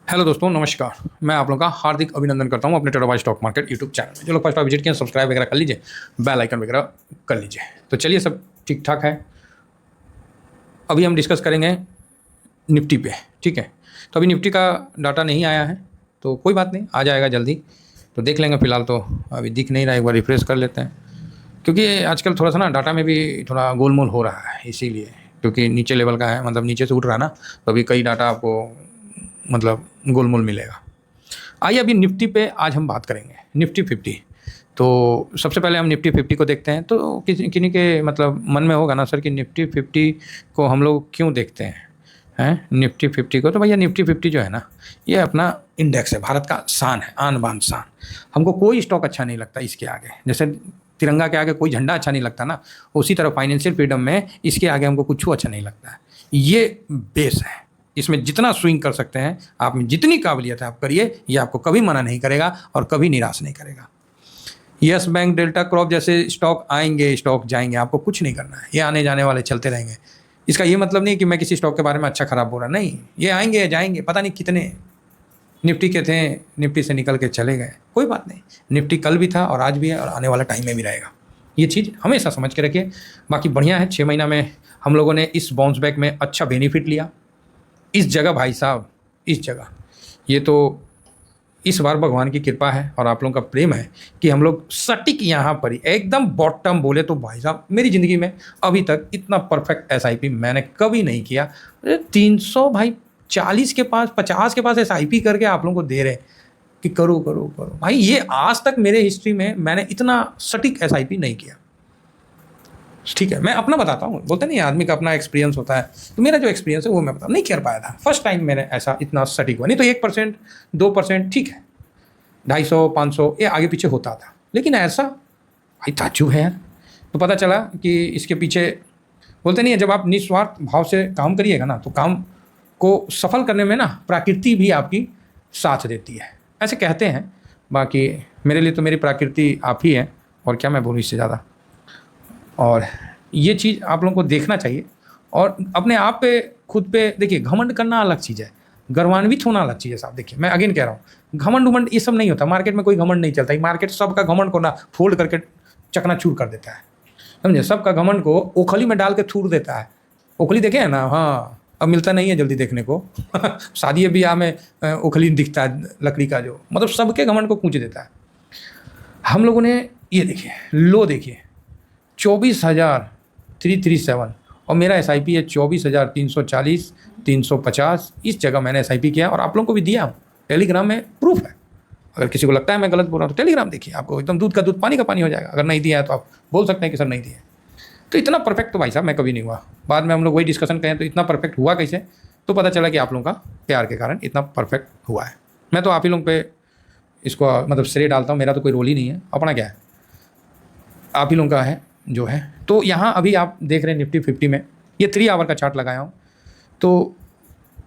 Hello दोस्तों, नमस्कार। मैं आप लोगों का हार्दिक अभिनंदन करता हूं अपने टेरोबाई स्टॉक मार्केट यूट्यूब चैनल में। जो लोग फर्स्ट बार विजिट किए सब्सक्राइब वगैरह कर लीजिए, बेल आइकन वगैरह कर लीजिए। तो चलिए, सब ठीक ठाक है। अभी हम डिस्कस करेंगे निफ्टी पे। ठीक है, तो अभी निफ्टी का डाटा नहीं आया है, तो कोई बात नहीं, आ जाएगा जल्दी, तो देख लेंगे। फिलहाल तो अभी दिख नहीं रहा, एक बार रिफ्रेश कर लेते हैं, क्योंकि आजकल थोड़ा सा ना डाटा में भी थोड़ा गोलमोल हो रहा है, इसीलिए। क्योंकि नीचे लेवल का है, मतलब नीचे से उठ रहा है ना, तो अभी कई डाटा आपको मतलब गोलमोल मिलेगा। आइए अभी निफ्टी पे आज हम बात करेंगे, निफ्टी 50। तो सबसे पहले हम निफ्टी 50 को देखते हैं। तो किसी किन्हीं के मतलब मन में होगा ना सर कि निफ्टी 50 को हम लोग क्यों देखते हैं निफ्टी 50 को। तो भैया निफ्टी 50 जो है ना, ये अपना इंडेक्स है, भारत का शान है, आन बान शान। हमको कोई स्टॉक अच्छा नहीं लगता इसके आगे। जैसे तिरंगा के आगे कोई झंडा अच्छा नहीं लगता ना, उसी तरह फाइनेंशियल फ्रीडम में इसके आगे हमको कुछ अच्छा नहीं लगता है। ये बेस है, इसमें जितना स्विंग कर सकते हैं, आप में जितनी काबिलियत है आप करिए, ये आपको कभी मना नहीं करेगा और कभी निराश नहीं करेगा। यस बैंक, डेल्टा क्रॉप जैसे स्टॉक आएंगे, स्टॉक जाएंगे, आपको कुछ नहीं करना है, ये आने जाने वाले चलते रहेंगे। इसका ये मतलब नहीं कि मैं किसी स्टॉक के बारे में अच्छा खराब बोल रहा, नहीं, ये आएंगे जाएंगे, पता नहीं कितने। निफ्टी के थे, निफ्टी से निकल के चले गए, कोई बात नहीं। निफ्टी कल भी था और आज भी है और आने वाला टाइम में भी रहेगा। ये चीज़ हमेशा समझ के रखिए। बाकी बढ़िया है, 6 महीना में हम लोगों ने इस बाउंस बैक में अच्छा बेनिफिट लिया। इस जगह भाई साहब, इस जगह ये तो इस बार भगवान की कृपा है और आप लोगों का प्रेम है कि हम लोग सटीक यहाँ पर ही एकदम बॉटम बोले तो भाई साहब, मेरी ज़िंदगी में अभी तक इतना परफेक्ट एसआईपी मैंने कभी नहीं किया। 300 भाई, 40 के पास, 50 के पास एसआईपी करके आप लोगों को दे रहे कि करो करो करो। भाई ये आज तक मेरे हिस्ट्री में मैंने इतना सटीक एसआईपी नहीं किया। ठीक है, मैं अपना बताता हूँ, बोलते नहीं आदमी का अपना एक्सपीरियंस होता है, तो मेरा जो एक्सपीरियंस है वो मैं बता नहीं कर पाया था। फर्स्ट टाइम मैंने ऐसा इतना सटीक हुआ, नहीं तो 1% 2% ठीक है, 250 500 ये आगे पीछे होता था, लेकिन ऐसा भाई ताज्जुब है यार। तो पता चला कि इसके पीछे बोलते नहीं है, जब आप निस्वार्थ भाव से काम करिएगा ना, तो काम को सफल करने में ना प्रकृति भी आपकी साथ देती है, ऐसे कहते हैं। बाकी मेरे लिए तो मेरी प्रकृति आप ही है, और क्या मैं बोलूँ इससे ज़्यादा। और ये चीज़ आप लोगों को देखना चाहिए और अपने आप पे, खुद पे देखिए। घमंड करना अलग चीज़ है, गर्वान्वित होना अलग चीज़ है साहब। देखिए मैं अगेन कह रहा हूँ, घमंड उमंड ये सब नहीं होता। मार्केट में कोई घमंड नहीं चलता, मार्केट सबका घमंड को ना फोल्ड करके चकनाचूर कर देता है, समझे। सबका घमंड को ओखली में डाल के थूर देता है। ओखली देखे है ना, हाँ, अब मिलता नहीं है जल्दी देखने को शादी ब्याह में ओखली दिखता है लकड़ी का, जो मतलब सबके घमंड को कूच देता है। हम लोगों ने ये देखिए, लो देखिए, 24,337 और मेरा एसआईपी है 24,340 350। इस जगह मैंने एसआईपी किया और आप लोगों को भी दिया। टेलीग्राम में प्रूफ है। अगर किसी को लगता है मैं गलत बोल रहा हूँ तो टेलीग्राम देखिए, आपको एकदम दूध का दूध पानी का पानी हो जाएगा। अगर नहीं दिया है तो आप बोल सकते हैं कि सर नहीं दिया। तो इतना परफेक्ट तो भाई साहब मैं कभी नहीं हुआ। बाद में हम लोग वही डिस्कशन करें तो इतना परफेक्ट हुआ कैसे, तो पता चला कि आप लोगों का प्यार के कारण इतना परफेक्ट हुआ है। मैं तो आप ही लोगों पे इसको मतलब श्रेय डालता हूँ, मेरा तो कोई रोल ही नहीं है, अपना क्या है, आप ही लोगों का है जो है। तो यहाँ अभी आप देख रहे हैं निफ्टी 50 में, ये 3 आवर का चार्ट लगाया हूँ। तो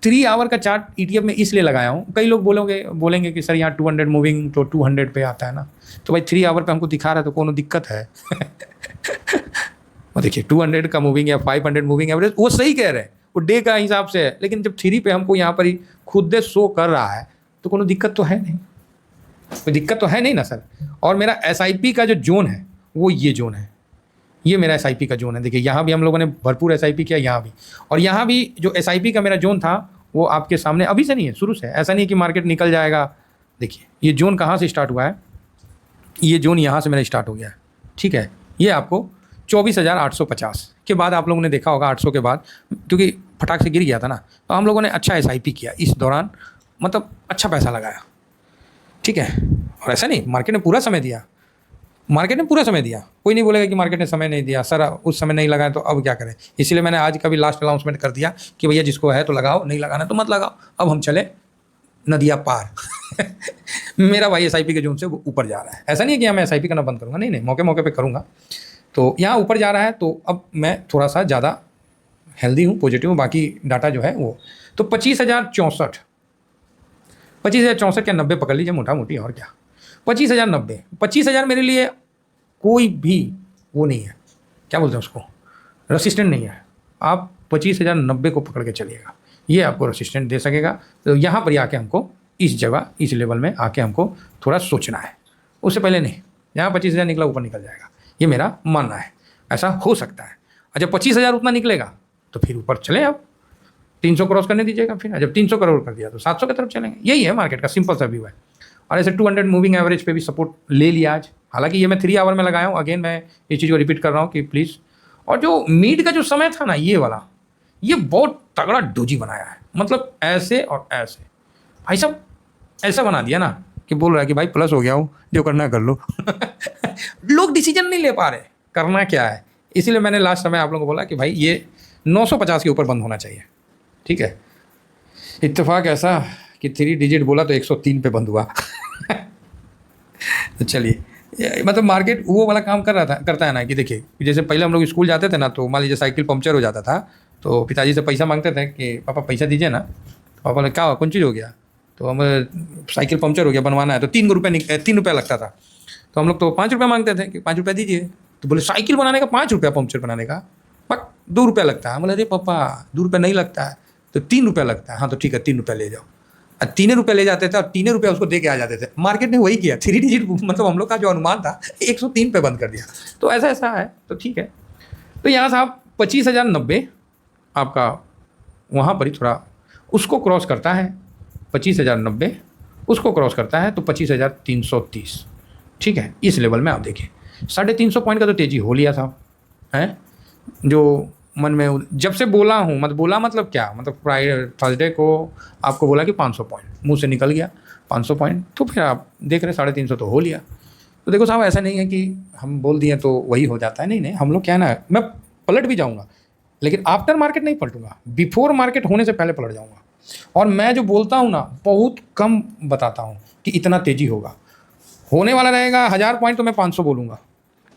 3 आवर का चार्ट ईटीएफ में इसलिए लगाया हूँ, कई लोग बोलेंगे कि सर यहाँ 200 मूविंग तो 200 पे आता है ना। तो भाई 3 आवर पे हमको दिखा रहा है तो कोनो दिक्कत है और देखिए 200 का मूविंग या 500 मूविंग एवरेज वो सही कह रहे हैं, वो डे का हिसाब से है। लेकिन जब 3 पे हमको यहाँ पर ही खुद से शो कर रहा है तो कोनो दिक्कत तो है नहीं, कोई दिक्कत तो है नहीं ना सर। और मेरा एसआईपी का जो जोन है वो ये जोन है, ये मेरा एसआईपी का जोन है। देखिए यहाँ भी हम लोगों ने भरपूर एसआईपी किया, यहाँ भी। और यहाँ भी जो एसआईपी का मेरा जोन था वो आपके सामने अभी से नहीं है, शुरू से। ऐसा नहीं है कि मार्केट निकल जाएगा। देखिए ये जोन कहाँ से स्टार्ट हुआ है, ये जोन यहाँ से मेरा स्टार्ट हो गया है। ठीक है, ये आपको 24,850 के बाद आप लोगों ने देखा होगा, 800 के बाद, क्योंकि फटाक से गिर गया था ना, तो हम लोगों ने अच्छा एसआईपी किया इस दौरान, मतलब अच्छा पैसा लगाया। ठीक है, और ऐसा नहीं मार्केट ने पूरा समय दिया, मार्केट ने पूरा समय दिया। कोई नहीं बोलेगा कि मार्केट ने समय नहीं दिया, सर उस समय नहीं लगाया तो अब क्या करें। इसीलिए मैंने आज का भी लास्ट अनाउंसमेंट कर दिया कि भैया जिसको है तो लगाओ, नहीं लगाना तो मत लगाओ, अब हम चले नदिया पार मेरा भाई एसआईपी के जोन से वो ऊपर जा रहा है। ऐसा नहीं है कि मैं एसआईपी करना बंद करूँगा, नहीं नहीं, मौके मौके पर करूँगा। तो यहाँ ऊपर जा रहा है तो अब मैं थोड़ा सा ज़्यादा हेल्दी हूँ, पॉजिटिव हूँ। बाकी डाटा जो है वो तो 25,064, 25,064 क्या 90 पकड़ लीजिए मोटा मोटी, और क्या 25,090, 25,000 मेरे लिए कोई भी वो नहीं है, क्या बोलते हैं उसको, रेसिस्टेंट नहीं है। आप 25,090 को पकड़ के चलिएगा, ये आपको रेसिस्टेंट दे सकेगा। तो यहाँ पर ही आके हमको इस जगह इस लेवल में आके हमको थोड़ा सोचना है, उससे पहले नहीं। यहाँ 25,000 निकला ऊपर निकल जाएगा, ये मेरा मानना है, ऐसा हो सकता है। और जब 25,000 उतना निकलेगा तो फिर ऊपर चले, अब 300 क्रॉस करने दीजिएगा, फिर जब 300 करोड़ कर दिया तो 700 की तरफ चलेंगे। यही है मार्केट का सिंपल सा व्यू है। और ऐसे 200 मूविंग एवरेज पे भी सपोर्ट ले लिया आज, हालांकि ये मैं 3 आवर में लगाया हूँ। अगेन मैं इस चीज़ को रिपीट कर रहा हूँ कि प्लीज़। और जो मीड का जो समय था ना, ये वाला, ये बहुत तगड़ा डोजी बनाया है, मतलब ऐसे और ऐसे, भाई साहब ऐसा बना दिया ना कि बोल रहा है कि भाई प्लस हो गया हूँ, जो करना है कर लो। लोग डिसीजन नहीं ले पा रहे करना क्या है। इसीलिए मैंने लास्ट समय आप लोगों को बोला कि भाई ये 950 के ऊपर बंद होना चाहिए, ठीक है। इत्तेफाक ऐसा कि 3 डिजिट बोला तो 103 पे बंद हुआ। तो चलिए, मतलब मार्केट वो वाला काम करता है ना कि देखिए, जैसे पहले हम लोग स्कूल जाते थे ना, तो मान लीजिए साइकिल पंक्चर हो जाता था, तो पिताजी से पैसा मांगते थे कि पापा पैसा दीजिए ना। तो पापा ने क्या कौन चीज़ हो गया, तो हम साइकिल पंक्चर हो गया बनवाना है, तो 3 रुपये लगता था। तो हम लोग तो 5 रुपये मांगते थे कि 5 रुपये दीजिए। तो बोले साइकिल बनाने का 5 रुपया, पंक्चर बनाने का पक 2 रुपया लगता है। बोले अरे पापा 2 रुपया नहीं लगता है, तो 3 रुपया लगता है। हाँ तो ठीक है 3 रुपया ले जाओ। 3 रुपये ले जाते थे और 3 रुपये उसको दे के आ जाते थे। मार्केट ने वही किया, 3 डिजिट मतलब हम लोग का जो अनुमान था 103 पे बंद कर दिया। तो ऐसा है, तो ठीक है। तो यहाँ से आप 25,090 आपका वहाँ पर ही थोड़ा उसको क्रॉस करता है, 25,090 उसको क्रॉस करता है तो 25,330, ठीक है। इस लेवल में आप देखिए 350 पॉइंट का तो तेज़ी हो लिया साहब, है जो मन में जब से बोला हूँ। बोला मतलब क्या, मतलब फ्राइडे थर्सडे को आपको बोला कि 500 पॉइंट, मुंह से निकल गया 500 पॉइंट, तो फिर आप देख रहे 350 तो हो लिया। तो देखो साहब, ऐसा नहीं है कि हम बोल दिए तो वही हो जाता है, नहीं हम लोग क्या है ना, मैं पलट भी जाऊँगा लेकिन आफ्टर मार्केट नहीं पलटूंगा, बिफोर मार्केट होने से पहले पलट जाऊँगा। और मैं जो बोलता हूँ ना, बहुत कम बताता हूँ कि इतना तेज़ी होगा। होने वाला रहेगा 1000 पॉइंट तो मैं 500 बोलूँगा,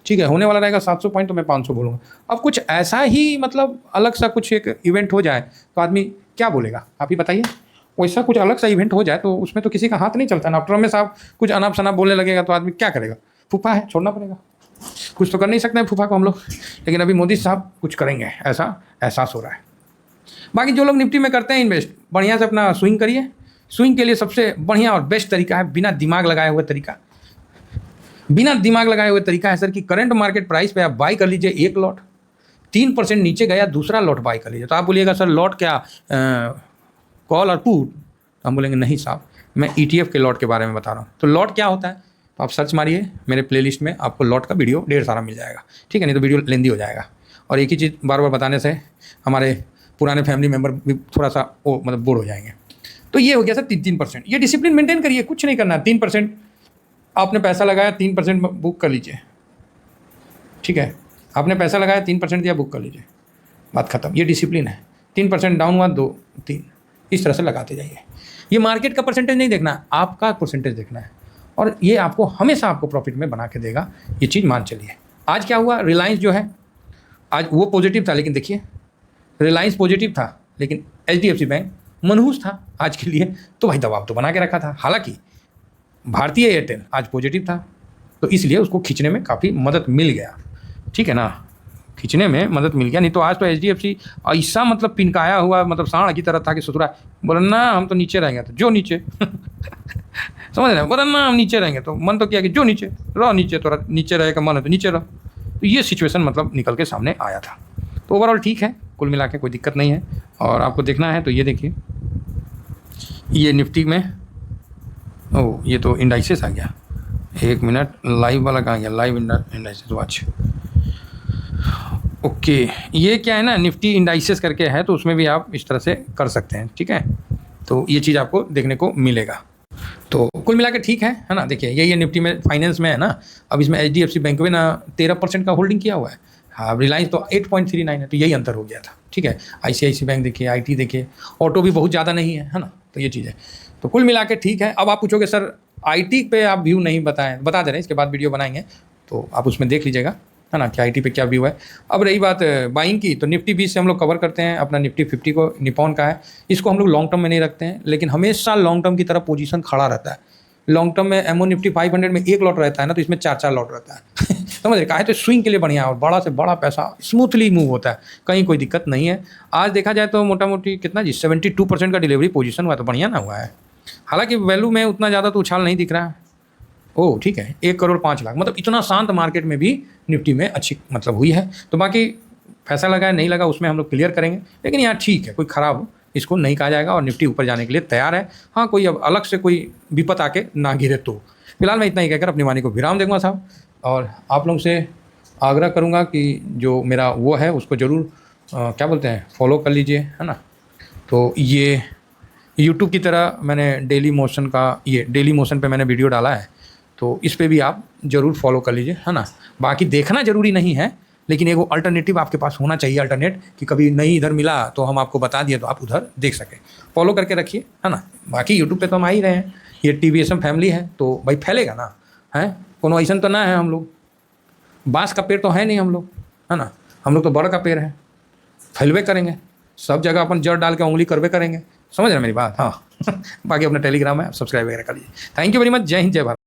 ठीक है। होने वाला रहेगा 700 पॉइंट तो मैं 500 बोलूँगा। अब कुछ ऐसा ही मतलब अलग सा कुछ एक इवेंट हो जाए तो आदमी क्या बोलेगा, आप ही बताइए। वैसा कुछ अलग सा इवेंट हो जाए तो उसमें तो किसी का हाथ नहीं चलता ना। आफ्टर में साहब कुछ अनाप शनाप बोलने लगेगा तो आदमी क्या करेगा, फूफा है छोड़ना पड़ेगा, कुछ तो कर नहीं सकते हैं फूफा को हम लोग। लेकिन अभी मोदी साहब कुछ करेंगे, ऐसा एहसास हो रहा है। बाकी जो लोग निफ्टी में करते हैं इन्वेस्ट, बढ़िया से अपना स्विंग करिए। स्विंग के लिए सबसे बढ़िया और बेस्ट तरीका है बिना दिमाग लगाए हुए तरीका है सर कि करंट मार्केट प्राइस पे आप बाई कर लीजिए 1 लॉट, 3% नीचे गया दूसरा लॉट बाई कर लीजिए। तो आप बोलिएगा सर लॉट क्या कॉल और पुट, तो हम बोलेंगे नहीं साहब, मैं ETF के लॉट के बारे में बता रहा हूँ। तो लॉट क्या होता है, तो आप सर्च मारिए मेरे प्लेलिस्ट में, आपको लॉट का वीडियो ढेर सारा मिल जाएगा, ठीक है। नहीं तो वीडियो लेंदी हो जाएगा। और एक ही चीज़ बार बार बताने से हमारे पुराने फैमिली मेम्बर भी थोड़ा सा वो मतलब बोर हो जाएंगे। तो ये हो गया सर 3%। ये डिसिप्लिन मेंटेन करिए, कुछ नहीं करना। 3% आपने पैसा लगाया, 3% बुक कर लीजिए, ठीक है। आपने पैसा लगाया 3% दिया, बुक कर लीजिए, बात खत्म। ये डिसिप्लिन है। 3% डाउन हुआ 2, 3, इस तरह से लगाते जाइए। ये मार्केट का परसेंटेज नहीं देखना है, आपका परसेंटेज देखना है, और ये आपको हमेशा आपको प्रॉफिट में बना के देगा, ये चीज़ मान चलिए। आज क्या हुआ, रिलायंस जो है आज वो पॉजिटिव था, लेकिन देखिए रिलायंस पॉजिटिव था लेकिन HDFC बैंक मनहूस था आज के लिए, तो भाई दबाव तो बना के रखा था। हालांकि भारतीय एयरटेल आज पॉजिटिव था, तो इसलिए उसको खींचने में काफ़ी मदद मिल गया, ठीक है ना, खींचने में मदद मिल गया। नहीं तो आज तो HDFC ऐसा मतलब पिनकाया हुआ, मतलब सांड की तरह था कि ससुरा बोला ना हम तो नीचे रहेंगे, तो जो नीचे समझ रहे, बोला ना हम नीचे रहेंगे, तो मन तो किया कि जो नीचे रहो, नीचे तो नीचे रहेगा, मन है तो नीचे रहो। तो ये सिचुएशन मतलब निकल के सामने आया था। तो ओवरऑल ठीक है, कुल मिला के कोई दिक्कत नहीं है। और आपको देखना है तो ये देखिए, ये निफ्टी में ये तो इंडाइसेस आ गया। 1 मिनट, लाइव वाला कहाँ गया, लाइव इंडाइसेस वॉच। ओके, ये क्या है ना, निफ्टी इंडाइसेस करके है, तो उसमें भी आप इस तरह से कर सकते हैं, ठीक है। तो ये चीज़ आपको देखने को मिलेगा। तो कुल मिला के ठीक है ना। देखिए ये निफ्टी में फाइनेंस में है ना, अब इसमें HDFC बैंक में ना 13% का होल्डिंग किया हुआ है। हाँ, रिलायंस तो 8.39 है, तो यही अंतर हो गया था, ठीक है। ICICI बैंक देखिए, IT देखिए, ऑटो भी बहुत ज़्यादा नहीं है ना। तो ये चीज़ है, तो कुल मिला के ठीक है। अब आप पूछोगे सर IT पे आप व्यू नहीं बताएं, बता दे रहे हैं, इसके बाद वीडियो बनाएंगे तो आप उसमें देख लीजिएगा, है ना, कि IT पे क्या व्यू है। अब रही बात बाइंग की, तो निफ्टी 20 से हम लोग कवर करते हैं, अपना निफ्टी 50 को निपॉन का है, इसको हम लोग लॉन्ग टर्म में नहीं रखते हैं, लेकिन हमेशा लॉन्ग टर्म की तरफ पोजीशन खड़ा रहता है। लॉन्ग टर्म में MO निफ्टी 500 में 1 लॉट रहता है ना, तो इसमें 4 लॉट रहता है। समझ रहे, काहे तो स्विंग के लिए बढ़िया है और बड़ा से बड़ा पैसा स्मूथली मूव होता है, कहीं कोई दिक्कत नहीं है। आज देखा जाए तो मोटा मोटी कितना जी 72% का डिलीवरी पोजीशन हुआ, तो बढ़िया ना हुआ है। हालांकि वैल्यू में उतना ज़्यादा तो उछाल नहीं दिख रहा है। ओह ठीक है, 1,05,00,000 मतलब इतना शांत मार्केट में भी निफ्टी में अच्छी मतलब हुई है। तो बाकी पैसा लगा है नहीं लगा उसमें हम लोग क्लियर करेंगे, लेकिन यहाँ ठीक है, कोई ख़राब इसको नहीं कहा जाएगा और निफ्टी ऊपर जाने के लिए तैयार है। हाँ, कोई अब अलग से कोई विपत आके ना गिरे तो। फिलहाल मैं इतना ही कहकर अपनी वाणी को विराम दूंगा साहब, और आप लोगों से आग्रह करूँगा कि जो मेरा वो है उसको ज़रूर क्या बोलते हैं फॉलो कर लीजिए, है ना। तो ये यूट्यूब की तरह मैंने डेली मोशन पे मैंने वीडियो डाला है, तो इस पे भी आप ज़रूर फॉलो कर लीजिए, है ना। बाकी देखना ज़रूरी नहीं है, लेकिन एगो अल्टरनेटिव आपके पास होना चाहिए, अल्टरनेट कि कभी नहीं इधर मिला तो हम आपको बता दिए तो आप उधर देख सकें। फॉलो करके रखिए, है ना। बाकी यूट्यूब पे तो हम आ ही रहे हैं, ये TVSM फैमिली है तो भाई फैलेगा ना, है कोनो ऐसा तो ना है हम लोग बांस का पेड़ तो है नहीं हम लोग, है ना। हम लोग तो बड़ का पेड़ है, फैलवे करेंगे सब जगह, अपन जड़ डाल के उंगली करवे करेंगे, समझ रहे मेरी बात। हाँ बाकी अपना टेलीग्राम है, सब्सक्राइब वगैरह कर लीजिए। थैंक यू वेरी मच, जय हिंद जय भारत।